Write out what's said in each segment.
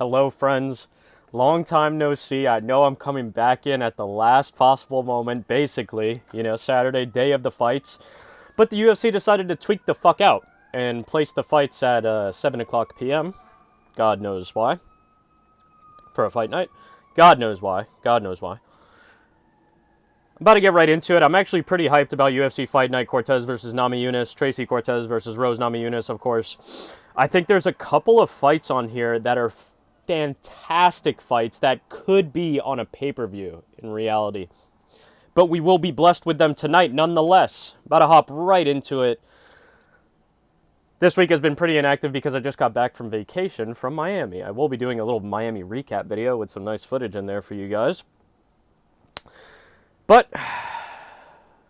Hello, friends. Long time no see. I know I'm coming back in at the last possible moment, basically. Saturday, day of the fights. But the UFC decided to tweak the fuck out and place the fights at 7 o'clock p.m. God knows why. For a fight night. God knows why. God knows why. I'm about to get right into it. I'm actually pretty hyped about UFC Fight Night. Cortez versus Namajunas. Tracy Cortez versus Rose Namajunas, of course. I think there's a couple of fights on here that are fantastic fights that could be on a pay-per-view in reality. But we will be blessed with them tonight nonetheless. About to hop right into it. This week has been pretty inactive because I just got back from vacation from Miami. I will be doing a little Miami recap video with some nice footage in there for you guys. But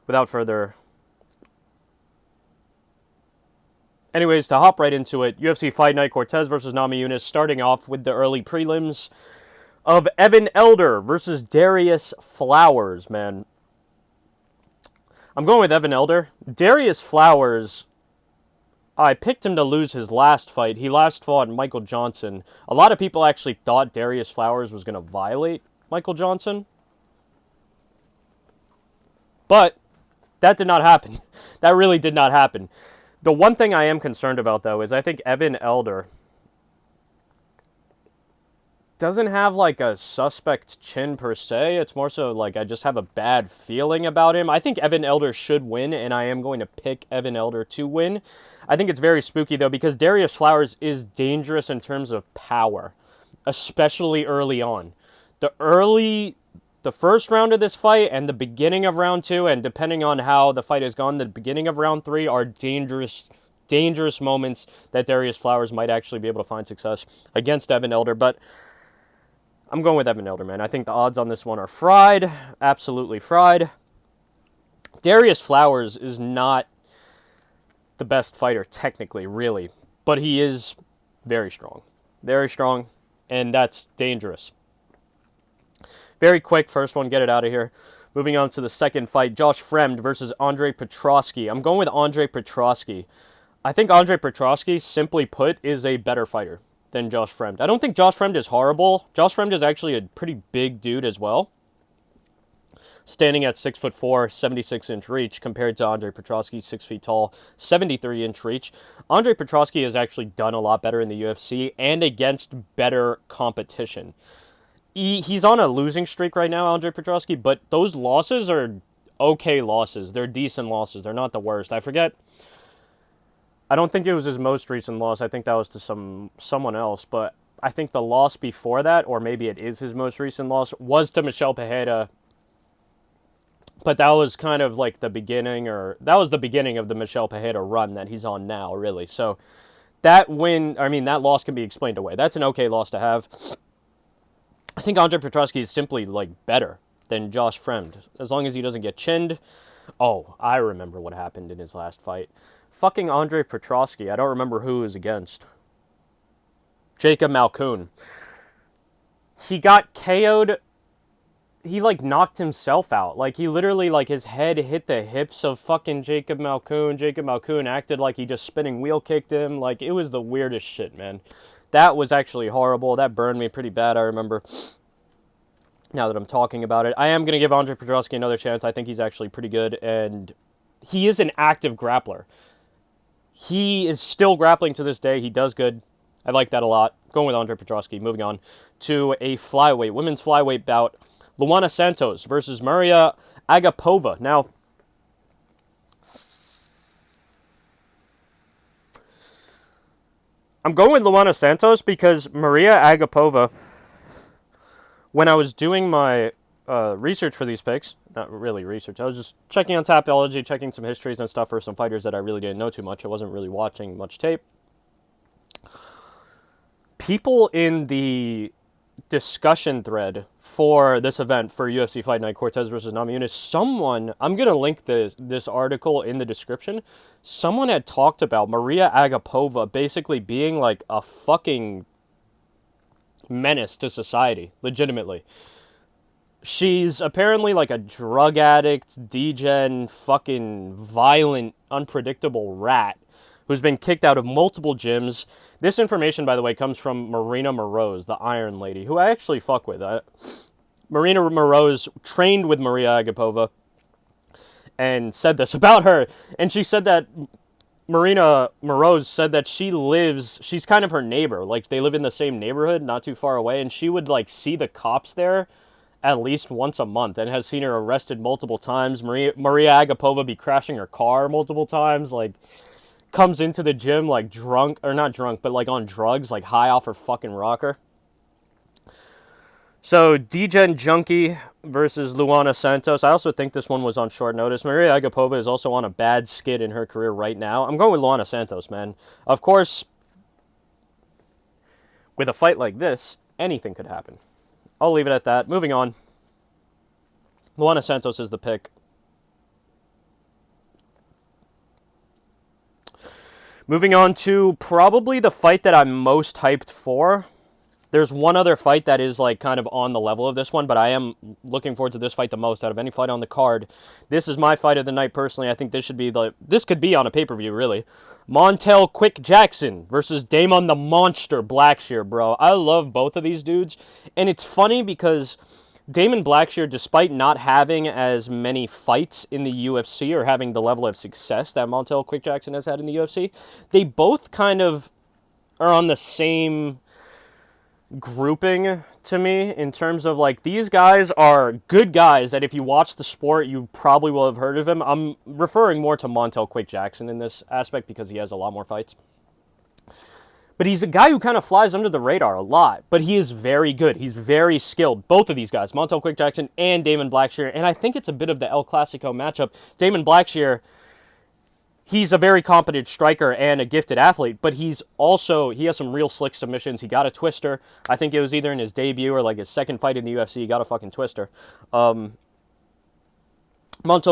without further... Anyways, to hop right into it, UFC Fight Night, Cortez versus Namajunas, starting off with the early prelims of Evan Elder versus Darrius Flowers, man. I'm going with Evan Elder. Darrius Flowers, I picked him to lose his last fight. He last fought Michael Johnson. A lot of people actually thought Darrius Flowers was going to violate Michael Johnson. But that did not happen. That really did not happen. The one thing I am concerned about, though, is I think Evan Elder doesn't have, like, a suspect chin per se. It's more so, like, I just have a bad feeling about him. I think Evan Elder should win, and I am going to pick Evan Elder to win. I think it's very spooky, though, because Darrius Flowers is dangerous in terms of power, especially early on. The first round of this fight and the beginning of round 2, and depending on how the fight has gone, the beginning of round 3 are dangerous moments that Darrius Flowers might actually be able to find success against Evan Elder. But I'm going with Evan Elder, man. I think the odds on this one are fried, absolutely fried. Darrius Flowers is not the best fighter technically, really, but he is very strong, and that's dangerous. Very quick, first one, get it out of here. Moving on to the second fight, Josh Fremd versus Andre Petroski. I'm going with Andre Petroski. I think Andre Petroski, simply put, is a better fighter than Josh Fremd. I don't think Josh Fremd is horrible. Josh Fremd is actually a pretty big dude as well. Standing at 6'4", 76-inch reach, compared to Andre Petroski, 6 feet tall, 73-inch reach. Andre Petroski has actually done a lot better in the UFC and against better competition. He's on a losing streak right now, Andre Petroski, but those losses are okay losses. They're decent losses. They're not the worst. I don't think it was his most recent loss. I think that was to someone else, but I think the loss before that, or maybe it is his most recent loss, was to Michel Pereira. But that was kind of like that was the beginning of the Michel Pereira run that he's on now, really. So that loss can be explained away. That's an okay loss to have. I think Andre Petroski is simply, better than Josh Fremd, as long as he doesn't get chinned. Oh, I remember what happened in his last fight. Fucking Andre Petroski. I don't remember who he was against. Jacob Malkoun. He got KO'd. He, knocked himself out. He literally, his head hit the hips of fucking Jacob Malkoun. Jacob Malkoun acted like he just spinning wheel kicked him. It was the weirdest shit, man. That was actually horrible. That burned me pretty bad, I remember, now that I'm talking about it. I am going to give Andre Petroski another chance. I think he's actually pretty good, and he is an active grappler. He is still grappling to this day. He does good. I like that a lot. Going with Andre Petroski. Moving on to a women's flyweight bout. Luana Santos versus Mariya Agapova. Now, I'm going with Luana Santos because Mariya Agapova, when I was doing my research for these picks, not really research, I was just checking on Tapology, checking some histories and stuff for some fighters that I really didn't know too much. I wasn't really watching much tape. People in the discussion thread for this event, for UFC Fight Night, Cortez versus Namajunas, I'm going to link this article in the description. Someone had talked about Mariya Agapova basically being a fucking menace to society, legitimately. She's apparently a drug addict, degen, fucking violent, unpredictable rat who's been kicked out of multiple gyms. This information, by the way, comes from Marina Moroz, the Iron Lady, who I actually fuck with. Marina Moroz trained with Mariya Agapova and said this about her. And she said that Marina Moroz said that she's kind of her neighbor. Like, they live in the same neighborhood, not too far away, and she would, like, see the cops there at least once a month and has seen her arrested multiple times. Mariya Agapova be crashing her car multiple times, like, comes into the gym, like, drunk, or not drunk, but, like, on drugs, like, high off her fucking rocker. So, degen Junkie versus Luana Santos. I also think this one was on short notice. Mariya Agapova is also on a bad skid in her career right now. I'm going with Luana Santos, man. Of course, with a fight like this, anything could happen. I'll leave it at that. Moving on. Luana Santos is the pick. Moving on to probably the fight that I'm most hyped for. There's one other fight that is, like, kind of on the level of this one, but I am looking forward to this fight the most out of any fight on the card. This is my fight of the night, personally. I think this could be on a pay-per-view, really. Montel Quick Jackson versus Damon the Monster Blackshear, bro. I love both of these dudes, and it's funny because Damon Blackshear, despite not having as many fights in the UFC or having the level of success that Montel Quick Jackson has had in the UFC, they both kind of are on the same grouping to me in terms of, like, these guys are good guys that if you watch the sport, you probably will have heard of him. I'm referring more to Montel Quick Jackson in this aspect because he has a lot more fights. But he's a guy who kind of flies under the radar a lot, but he is very good. He's very skilled. Both of these guys, Montel Quick Jackson and Damon Blackshear, and I think it's a bit of the El Clasico matchup. Damon Blackshear, he's a very competent striker and a gifted athlete, but he has some real slick submissions. He got a twister. I think it was either in his debut or, like, his second fight in the UFC. He got a fucking twister. Montel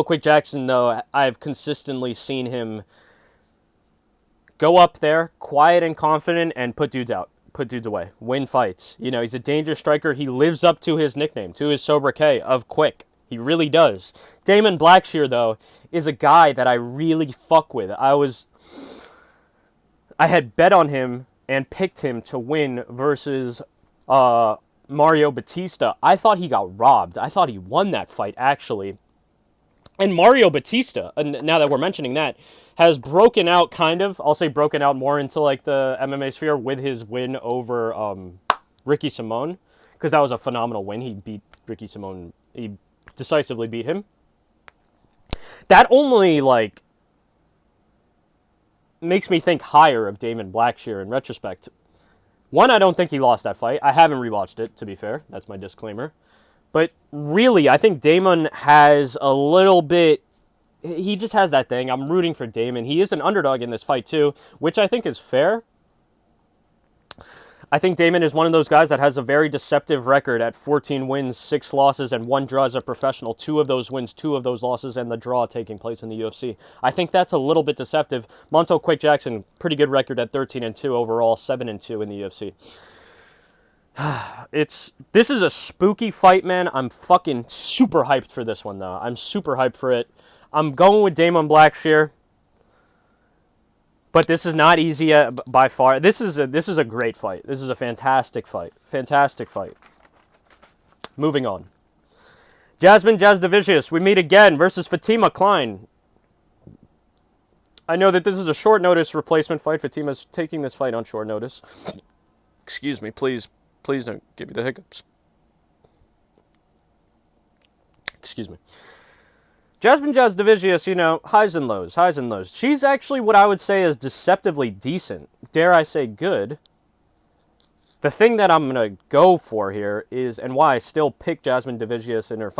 Quick Jackson, though, I've consistently seen him go up there, quiet and confident, and put dudes away, win fights. You know, he's a dangerous striker. He lives up to his nickname, to his sobriquet of Quick. He really does. Damon Blackshear, though, is a guy that I really fuck with. I had bet on him and picked him to win versus Mario Batista. I thought he got robbed. I thought he won that fight, actually. And Mario Batista, now that we're mentioning that, has broken out kind of. I'll say broken out more into, like, the MMA sphere with his win over Ricky Simon, because that was a phenomenal win. He beat Ricky Simon. He decisively beat him. That only, like, makes me think higher of Damon Blackshear in retrospect. One, I don't think he lost that fight. I haven't rewatched it, to be fair. That's my disclaimer. But really, I think Damon has a little bit... He just has that thing. I'm rooting for Damon. He is an underdog in this fight, too, which I think is fair. I think Damon is one of those guys that has a very deceptive record at 14 wins, 6 losses, and 1 draw as a professional. 2 of those wins, 2 of those losses, and the draw taking place in the UFC. I think that's a little bit deceptive. Montel Quick Jackson, pretty good record at 13-2 overall, 7-2 in the UFC. This is a spooky fight, man. I'm fucking super hyped for this one, though. I'm super hyped for it. I'm going with Damon Blackshear. But this is not easy by far. This is a great fight. This is a fantastic fight. Fantastic fight. Moving on. Jasmine Jasudavicius, we meet again versus Fatima Kline. I know that this is a short notice replacement fight. Fatima's taking this fight on short notice. Excuse me, please don't give me the hiccups. Excuse me. Jasmine Jasudavicius, you know, highs and lows. She's actually what I would say is deceptively decent. Dare I say good. The thing that I'm going to go for here is, and why I still pick Jasmine Jasudavicius in her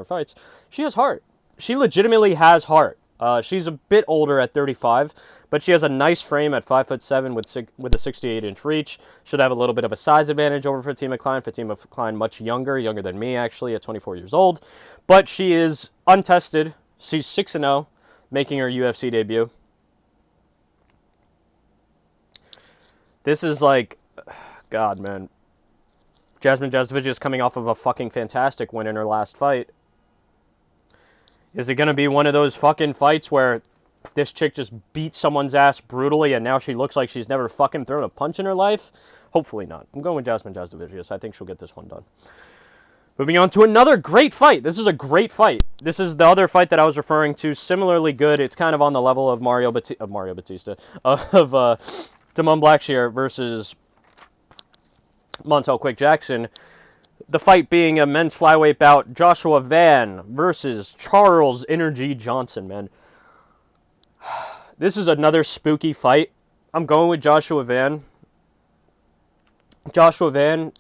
fights, she has heart. She legitimately has heart. She's a bit older at 35, but she has a nice frame at 5'7" with a 68-inch reach. Should have a little bit of a size advantage over Fatima Kline. Fatima Kline much younger than me actually, at 24 years old. But she is untested. She's 6-0, making her UFC debut. This is like, God, man. Jasmine Jasudavicius coming off of a fucking fantastic win in her last fight. Is it going to be one of those fucking fights where this chick just beat someone's ass brutally and now she looks like she's never fucking thrown a punch in her life? Hopefully not. I'm going with Jasmine Jasudavicius. I think she'll get this one done. Moving on to another great fight. This is a great fight. This is the other fight that I was referring to. Similarly good. It's kind of on the level of Mario Batista. Damon Blackshear versus Montel Quick Jackson. The fight being a men's flyweight bout. Joshua Van versus Charles Energy Johnson, man. This is another spooky fight. I'm going with Joshua Van. Joshua Van,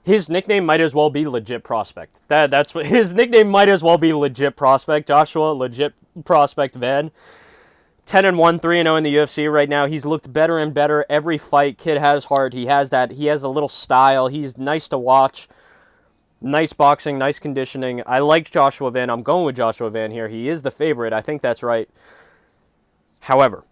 his nickname might as well be Legit Prospect. That's what his nickname might as well be. Legit Prospect. Joshua Legit Prospect Van. 10-1, 3-0 in the UFC right now. He's looked better and better every fight. Kid has heart. He has that. He has a little style. He's nice to watch. Nice boxing, nice conditioning. I like Joshua Van. I'm going with Joshua Van here. He is the favorite. I think that's right. However,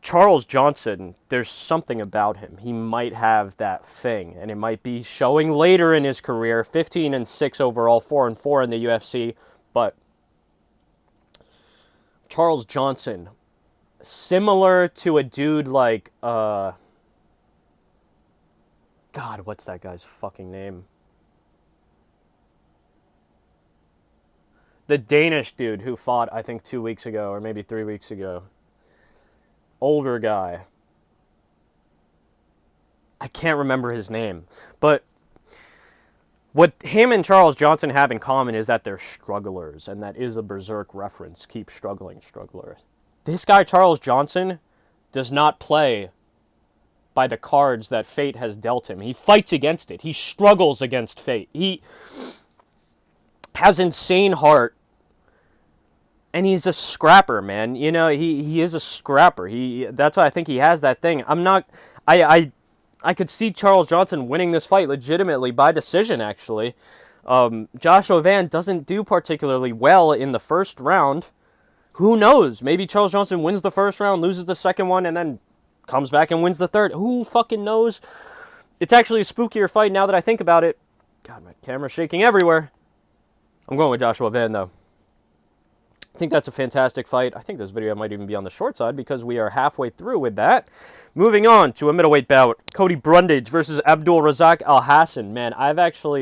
Charles Johnson, there's something about him. He might have that thing, and it might be showing later in his career. 15-6 overall, 4-4 in the UFC. But Charles Johnson, similar to a dude like, God, what's that guy's fucking name? The Danish dude who fought, I think, 2 weeks ago, or maybe 3 weeks ago. Older guy. I can't remember his name. But what him and Charles Johnson have in common is that they're strugglers, and that is a Berserk reference. Keep struggling, strugglers. This guy, Charles Johnson, does not play by the cards that fate has dealt him. He fights against it. He struggles against fate. He has insane heart. And he's a scrapper, man. You know, he is a scrapper. That's why I think he has that thing. I could see Charles Johnson winning this fight legitimately by decision, actually. Joshua Van doesn't do particularly well in the first round. Who knows? Maybe Charles Johnson wins the first round, loses the second one, and then comes back and wins the third. Who fucking knows? It's actually a spookier fight now that I think about it. God, my camera's shaking everywhere. I'm going with Joshua Van, though. I think that's a fantastic fight. I think this video might even be on the short side because we are halfway through with that. Moving on to a middleweight bout. Cody Brundage versus Abdul Razak Al-Hassan. Man,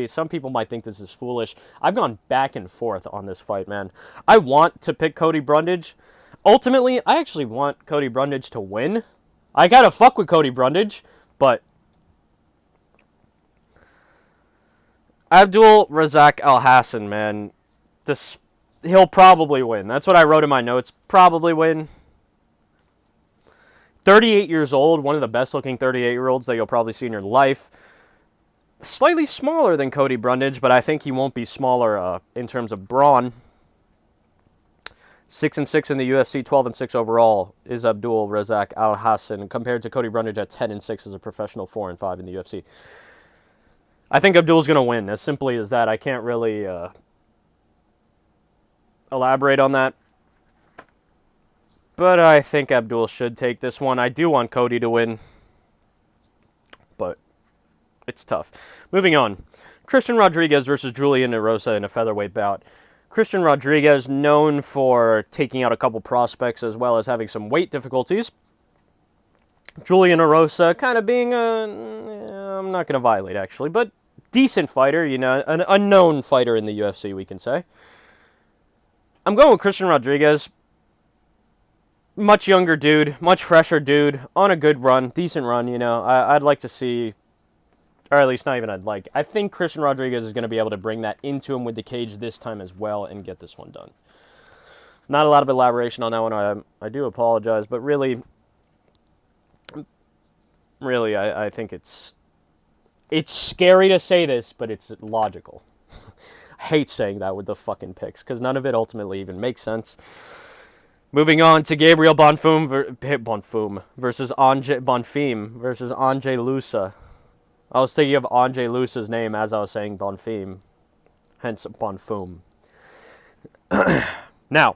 some people might think this is foolish. I've gone back and forth on this fight, man. I want to pick Cody Brundage. Ultimately, I actually want Cody Brundage to win. I gotta fuck with Cody Brundage, but Abdul Razak Al-Hassan, man, he'll probably win. That's what I wrote in my notes. Probably win. 38 years old, one of the best-looking 38-year-olds that you'll probably see in your life. Slightly smaller than Cody Brundage, but I think he won't be smaller in terms of brawn. 6-6 in the UFC, 12-6 overall is Abdul Razak Al-Hassan, compared to Cody Brundage at 10-6 as a professional, 4-5 in the UFC. I think Abdul's going to win, as simply as that. I can't really elaborate on that. But I think Abdul should take this one. I do want Cody to win, but it's tough. Moving on. Christian Rodriguez versus Julian Erosa in a featherweight bout. Christian Rodriguez, known for taking out a couple prospects as well as having some weight difficulties. Julian Erosa kind of being I'm not going to violate, actually, but decent fighter, you know, an unknown fighter in the UFC, we can say. I'm going with Christian Rodriguez. Much younger dude, much fresher dude, on a good run, decent run, you know. I'd like to see, or at least not even I'd like, I think Christian Rodriguez is going to be able to bring that into him with the cage this time as well and get this one done. Not a lot of elaboration on that one, I do apologize, but really, I think it's scary to say this, but it's logical. I hate saying that with the fucking picks, because none of it ultimately even makes sense. Moving on to Gabriel Bonfim versus Ange Lusa. I was thinking of Ange Lusa's name as I was saying Bonfim, hence Bonfim. Now,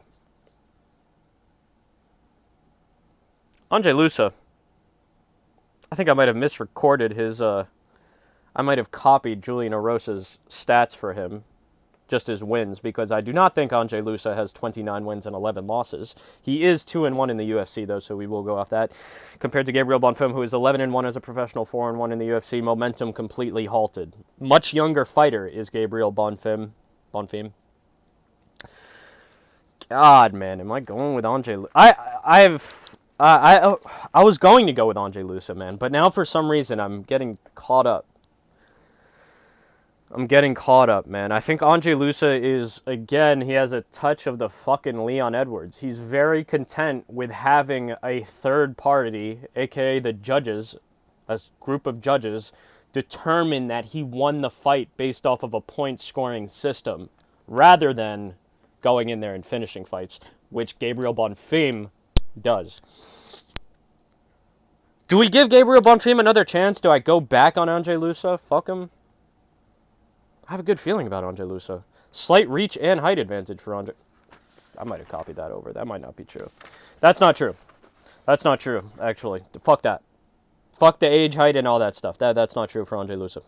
Ange Lusa, I think I might have misrecorded his, I might have copied Julian Erosa's stats for him. just his wins, because I do not think Anže Lusa has 29 wins and 11 losses. He is 2-1 in the UFC, though, so we will go off that. Compared to Gabriel Bonfim, who is 11-1 as a professional, 4-1 in the UFC, momentum completely halted. Much younger fighter is Gabriel Bonfim. God, man, am I going with Anže? I was going to go with Anže Lusa, man, but now for some reason I'm getting caught up. Man. I think Anže Lusa is, again, he has a touch of the fucking Leon Edwards. He's very content with having a third party, aka the judges, a group of judges, determine that he won the fight based off of a point scoring system, rather than going in there and finishing fights, which Gabriel Bonfim does. Do we give Gabriel Bonfim another chance? Do I go back on Anže Lusa? Fuck him. I have a good feeling about Anže Lusa. Slight reach and height advantage for Anže. I might have copied that over. That might not be true. That's not true. That's not true, actually. Fuck that. Fuck the age, height, and all that stuff. That's not true for Anže Lusa.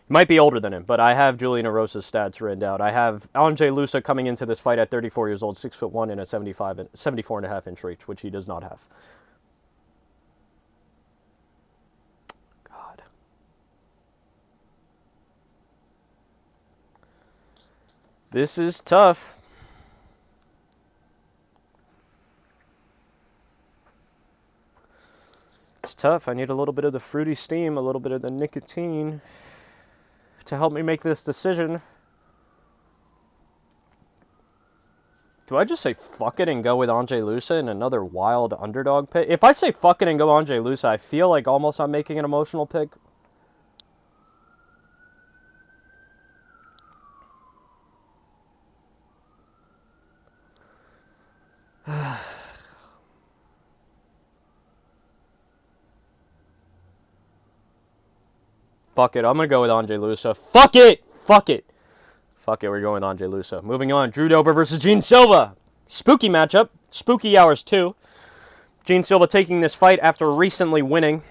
Might be older than him, but I have Julian Erosa's stats written down. I have Anže Lusa coming into this fight at 34 years old, 6'1" and a 74.5-inch reach, which he does not have. This is tough. It's tough. I need a little bit of the fruity steam, a little bit of the nicotine to help me make this decision. Do I just say fuck it and go with Anže Lusa in another wild underdog pick? If I say fuck it and go Anže Lusa, I feel like almost I'm making an emotional pick. Fuck it, I'm going to go with Anže Lusa. Fuck it! Fuck it! Fuck it, we're going with Anže Lusa. Moving on, Drew Dober versus Gene Silva. Spooky matchup. Spooky hours, too. Gene Silva taking this fight after recently winning.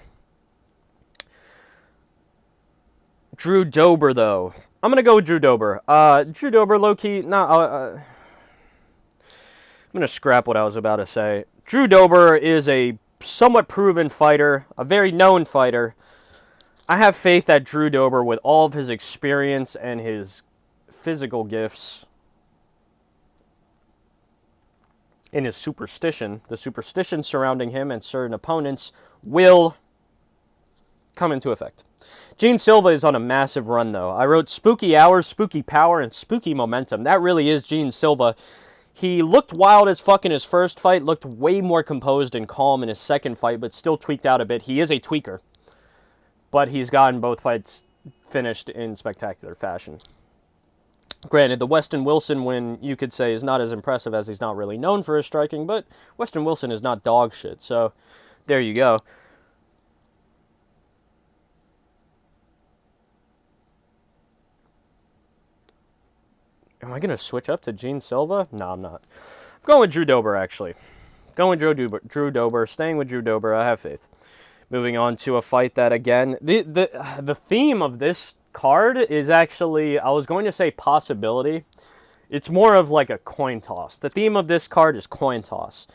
Drew Dober, though. I'm going to go with Drew Dober. Drew Dober, low-key, I'm going to scrap what I was about to say. Drew Dober is a somewhat proven fighter, a very known fighter. I have faith that Drew Dober, with all of his experience and his physical gifts, in his superstition, the superstition surrounding him and certain opponents, will come into effect. Gene Silva is on a massive run, though. I wrote spooky hours, spooky power, and spooky momentum. That really is Gene Silva. He looked wild as fuck in his first fight, looked way more composed and calm in his second fight, but still tweaked out a bit. He is a tweaker, but he's gotten both fights finished in spectacular fashion. Granted, the Weston Wilson win, you could say, is not as impressive as he's not really known for his striking, but Weston Wilson is not dog shit, so there you go. Am I going to switch up to Gene Silva? No, I'm not. I'm going with Drew Dober, actually. Going with Drew Dober, staying with Drew Dober. I have faith. Moving on to a fight that, again, the theme of this card is actually, I was going to say possibility. It's more of like a coin toss. The theme of this card is coin toss.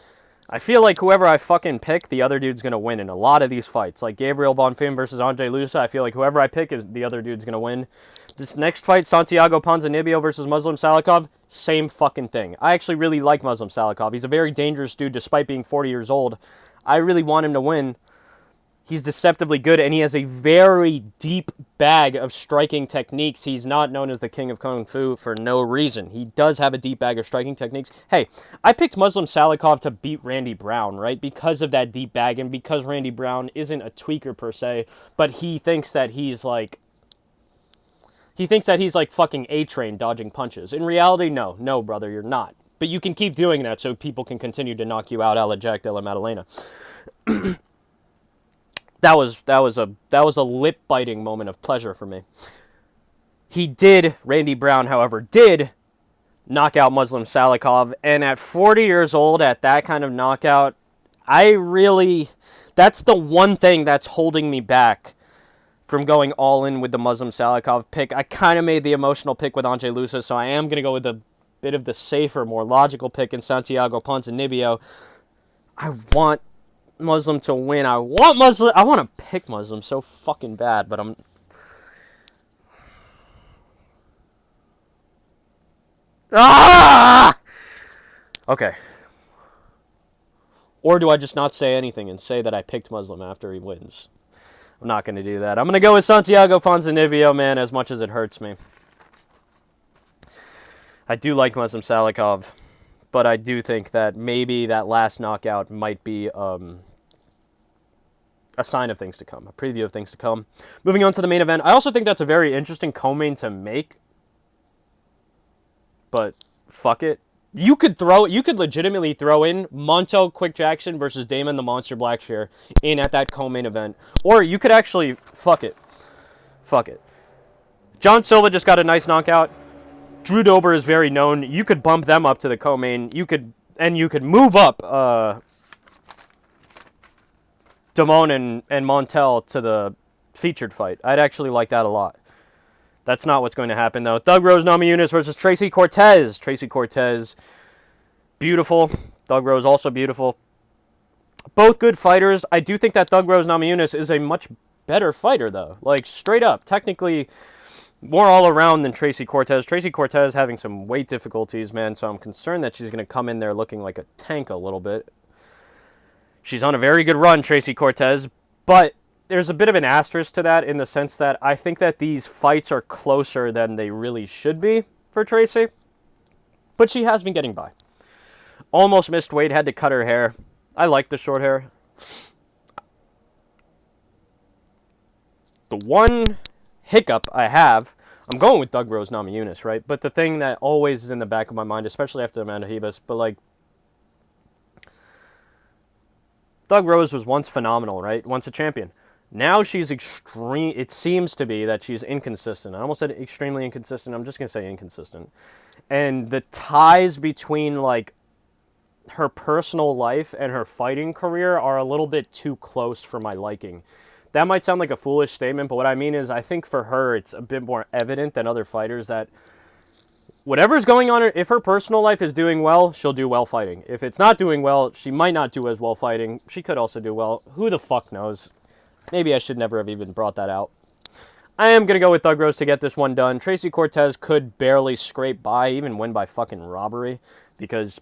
I feel like whoever I fucking pick, the other dude's going to win in a lot of these fights. Like Gabriel Bonfim versus Anže Lusa, I feel like whoever I pick, is the other dude's going to win. This next fight, Santiago Ponzinibbio versus Muslim Salikov, same fucking thing. I actually really like Muslim Salikov. He's a very dangerous dude despite being 40 years old. I really want him to win. He's deceptively good, and he has a very deep bag of striking techniques. He's not known as the king of Kung Fu for no reason. He does have a deep bag of striking techniques. Hey, I picked Muslim Salikov to beat Randy Brown, right? Because of that deep bag, and because Randy Brown isn't a tweaker per se, but he thinks that he's like fucking A-Train dodging punches. In reality, no. No, brother, you're not. But you can keep doing that so people can continue to knock you out a la Jack Della Maddalena. That was a lip-biting moment of pleasure for me. Randy Brown, however, did knock out Muslim Salikov, and at 40 years old, at that kind of knockout, that's the one thing that's holding me back from going all in with the Muslim Salikov pick. I kind of made the emotional pick with Ange Lusa, so I am going to go with a bit of the safer, more logical pick in Santiago Ponzinibbio. I want Muslim to win. I want to pick Muslim so fucking bad, but I'm... Ah! Okay. Or do I just not say anything and say that I picked Muslim after he wins? I'm not going to do that. I'm going to go with Santiago Ponzinibbio, man, as much as it hurts me. I do like Muslim Salikov, but I do think that maybe that last knockout might be a sign of things to come, a preview of things to come. Moving on to the main event, I also think that's a very interesting co-main to make, but fuck it. You could legitimately throw in Montel Quick Jackson versus Damon the Monster Blackshear in at that co-main event. Or you could actually, fuck it. John Silva just got a nice knockout. Drew Dober is very known. You could bump them up to the co-main. You could move up Damon and Montel to the featured fight. I'd actually like that a lot. That's not what's going to happen, though. Thug Rose Namajunas versus Tracy Cortez. Tracy Cortez, beautiful. Thug Rose, also beautiful. Both good fighters. I do think that Thug Rose Namajunas is a much better fighter, though. Like, straight up. Technically, more all-around than Tracy Cortez. Tracy Cortez having some weight difficulties, man, so I'm concerned that she's going to come in there looking like a tank a little bit. She's on a very good run, Tracy Cortez, but there's a bit of an asterisk to that in the sense that I think that these fights are closer than they really should be for Tracy. But she has been getting by. Almost missed weight, had to cut her hair. I like the short hair. The one hiccup I have, I'm going with Thug Rose Namajunas, right? But the thing that always is in the back of my mind, especially after Amanda Ribas, but like, Thug Rose was once phenomenal, right? Once a champion. Now she's extreme. It seems to be that she's inconsistent. I almost said extremely inconsistent. I'm just going to say inconsistent. And the ties between, like, her personal life and her fighting career are a little bit too close for my liking. That might sound like a foolish statement, but what I mean is I think for her it's a bit more evident than other fighters that whatever's going on, if her personal life is doing well, she'll do well fighting. If it's not doing well, she might not do as well fighting. She could also do well. Who the fuck knows? Maybe I should never have even brought that out. I am going to go with Thug Rose to get this one done. Tracy Cortez could barely scrape by, even win by fucking robbery, because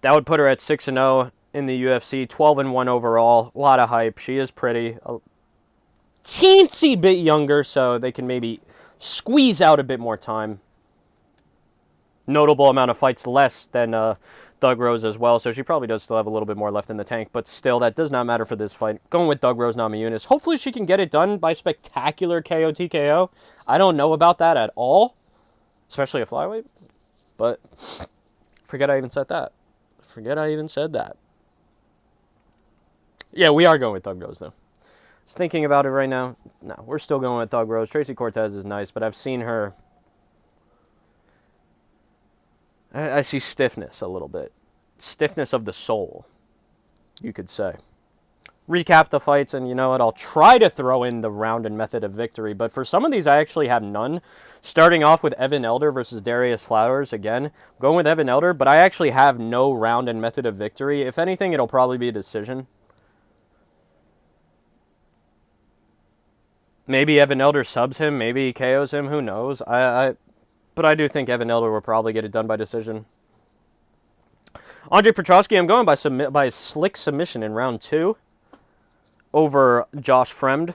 that would put her at 6-0 in the UFC, 12-1 overall. A lot of hype. She is pretty. A teensy bit younger, so they can maybe squeeze out a bit more time. Notable amount of fights less than Thug Rose as well, so she probably does still have a little bit more left in the tank, but still, that does not matter for this fight. Going with Thug Rose Namajunas. Hopefully she can get it done by spectacular KO TKO. I don't know about that at all, especially a flyweight, but forget I even said that. Yeah, we are going with Thug Rose, though. Just thinking about it right now. No, we're still going with Thug Rose. Tracy Cortez is nice, but I've seen her... I see stiffness a little bit. Stiffness of the soul, you could say. Recap the fights, and you know what? I'll try to throw in the round and method of victory, but for some of these, I actually have none. Starting off with Evan Elder versus Darrius Flowers. Again, I'm going with Evan Elder, but I actually have no round and method of victory. If anything, it'll probably be a decision. Maybe Evan Elder subs him. Maybe he KOs him. Who knows? But I do think Evan Elder will probably get it done by decision. Andre Petroski, I'm going by a slick submission in round 2 over Josh Fremd.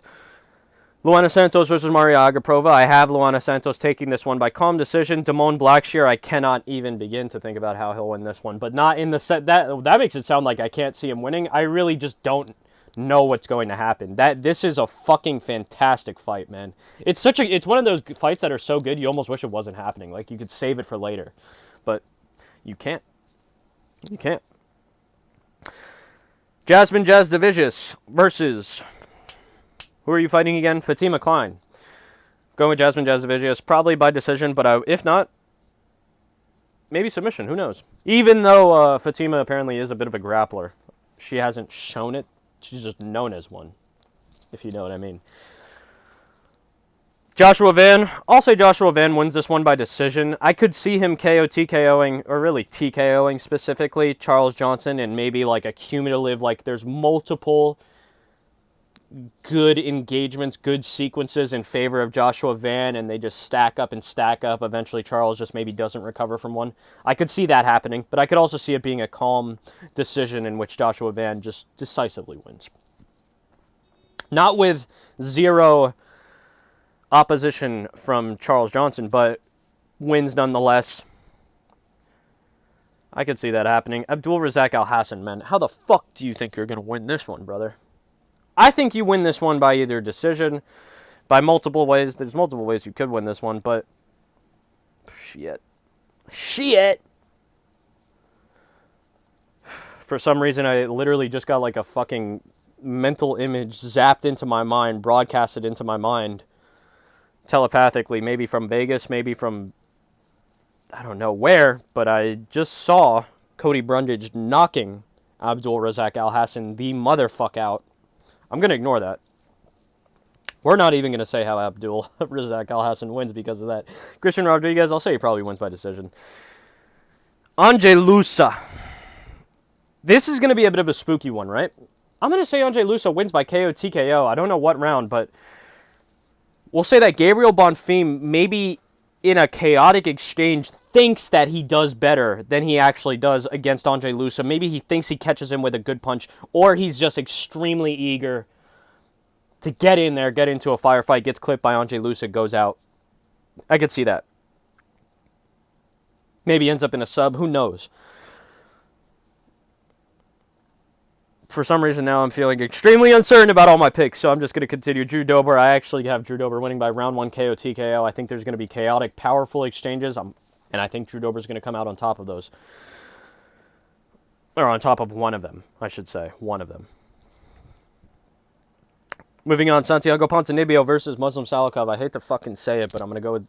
Luana Santos versus Mariya Agapova. I have Luana Santos taking this one by calm decision. Damon Blackshear, I cannot even begin to think about how he'll win this one. But not in the set. That makes it sound like I can't see him winning. I really just don't know what's going to happen. This is a fucking fantastic fight, man. It's one of those fights that are so good you almost wish it wasn't happening. Like you could save it for later, but you can't. You can't. Jasmine Jasudavicius versus, who are you fighting again? Fatima Kline. Going with Jasmine Jasudavicius, probably by decision, but if not, maybe submission. Who knows? Even though Fatima apparently is a bit of a grappler, she hasn't shown it. She's just known as one. if you know what I mean. Joshua Van, I'll say Joshua Van wins this one by decision. I could see him KO TKOing, or really TKOing specifically, Charles Johnson, and maybe like a cumulative, like there's multiple good engagements, good sequences in favor of Joshua Van, and they just stack up and stack up. Eventually Charles just maybe doesn't recover from one. I could see that happening, but I could also see it being a calm decision in which Joshua Van just decisively wins. Not with zero opposition from Charles Johnson, but wins nonetheless. I could see that happening. Abdulrazak Alhassan, man, how the fuck do you think you're going to win this one, brother? I think you win this one by either decision, by multiple ways. There's multiple ways you could win this one, but shit. For some reason, I literally just got like a fucking mental image zapped into my mind, broadcasted into my mind, telepathically, maybe from Vegas, maybe from, I don't know where, but I just saw Cody Brundage knocking Abdulrazak Alhassan the motherfuck out. I'm going to ignore that. We're not even going to say how Abdulrazak Alhassan wins because of that. Christian Rodriguez, I'll say he probably wins by decision. Ange Lusa. This is going to be a bit of a spooky one, right? I'm going to say Ange Lusa wins by KO TKO. I don't know what round, but we'll say that Gabriel Bonfim, maybe in a chaotic exchange, thinks that he does better than he actually does against Ange Lusa. Maybe he thinks he catches him with a good punch, or he's just extremely eager to get in there, get into a firefight, gets clipped by Ange Lusa, goes out. I could see that. Maybe ends up in a sub, who knows? For some reason now I'm feeling extremely uncertain about all my picks, so I'm just going to continue. Drew Dober, I actually have Drew Dober winning by round 1 KO TKO. I think there's going to be chaotic, powerful exchanges, and I think Drew Dober's going to come out on top of those. Or on top of one of them, I should say. One of them. Moving on, Santiago Ponzinibbio versus Muslim Salikov. I hate to fucking say it, but I'm going to go with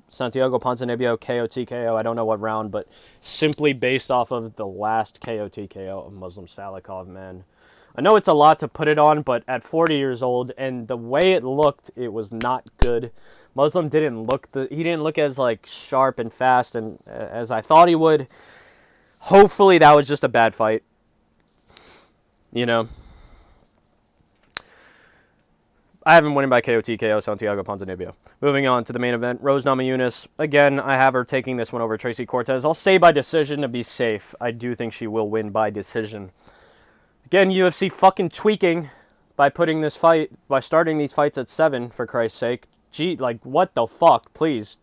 Santiago Ponzinibbio, KO TKO. I don't know what round, but simply based off of the last KO TKO of Muslim Salikov, man. I know it's a lot to put it on, but at 40 years old, and the way it looked, it was not good. Muslim didn't look as like sharp and fast and as I thought he would. Hopefully that was just a bad fight. You know. I have him winning by KO TKO, Santiago Ponzinibbio. Moving on to the main event, Rose Namajunas. Again, I have her taking this one over Tracy Cortez. I'll say by decision to be safe. I do think she will win by decision. Again, UFC fucking tweaking by putting this fight, by starting these fights at 7, for Christ's sake. Gee, like, what the fuck? Please.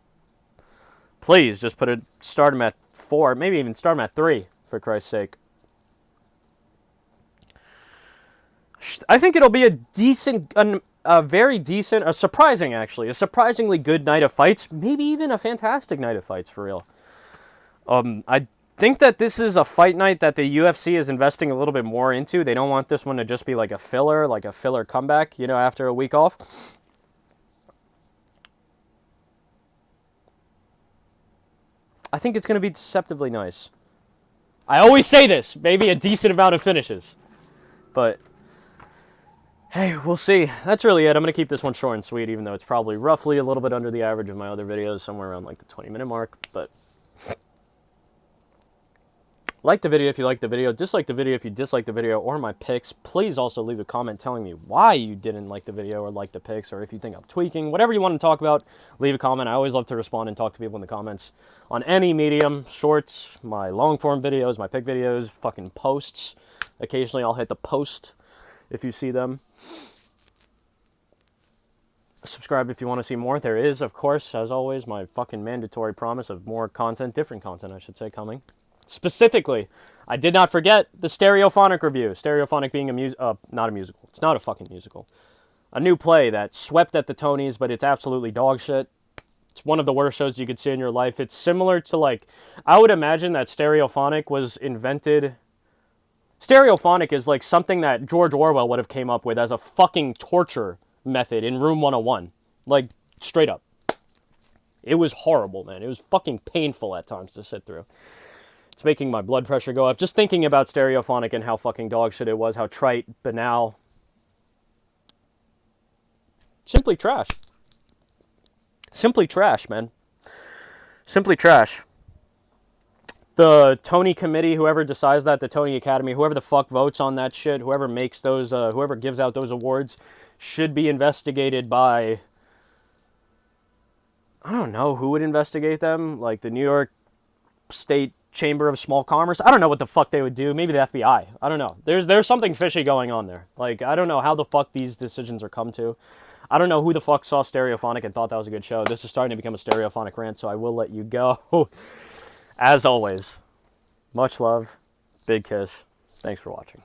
Please, just start them at 4, maybe even start them at 3, for Christ's sake. I think it'll be a decent, a surprisingly good night of fights, maybe even a fantastic night of fights, for real. I think that this is a fight night that the UFC is investing a little bit more into. They don't want this one to just be like a filler comeback, you know, after a week off. I think it's going to be deceptively nice. I always say this, maybe a decent amount of finishes, but hey, we'll see. That's really it. I'm going to keep this one short and sweet, even though it's probably roughly a little bit under the average of my other videos, somewhere around like the 20-minute mark. But like the video if you like the video, dislike the video if you dislike the video or my picks. Please also leave a comment telling me why you didn't like the video or like the picks, or if you think I'm tweaking. Whatever you want to talk about, leave a comment. I always love to respond and talk to people in the comments on any medium, shorts, my long-form videos, my pick videos, fucking posts. Occasionally I'll hit the post if you see them. Subscribe if you want to see more. There is, of course, as always, my fucking mandatory promise of more content, different content, I should say, coming. Specifically, I did not forget the Stereophonic review. Stereophonic being not a musical. It's not a fucking musical. A new play that swept at the Tonys, but it's absolutely dog shit. It's one of the worst shows you could see in your life. It's similar to, like, I would imagine that Stereophonic was invented. Stereophonic is like something that George Orwell would have came up with as a fucking torture method in Room 101. Like, straight up. It was horrible, man. It was fucking painful at times to sit through. It's making my blood pressure go up. Just thinking about Stereophonic and how fucking dog shit it was, how trite, banal. Simply trash. Simply trash, man. Simply trash. The Tony committee, whoever decides that, the Tony Academy, whoever the fuck votes on that shit, whoever makes those, whoever gives out those awards, should be investigated by, I don't know who would investigate them, like the New York State Chamber of Small Commerce. I don't know what the fuck they would do. Maybe the FBI. I don't know. There's something fishy going on there. Like, I don't know how the fuck these decisions are come to. I don't know who the fuck saw Stereophonic and thought that was a good show. This is starting to become a Stereophonic rant, so I will let you go. As always, much love, big kiss. Thanks for watching.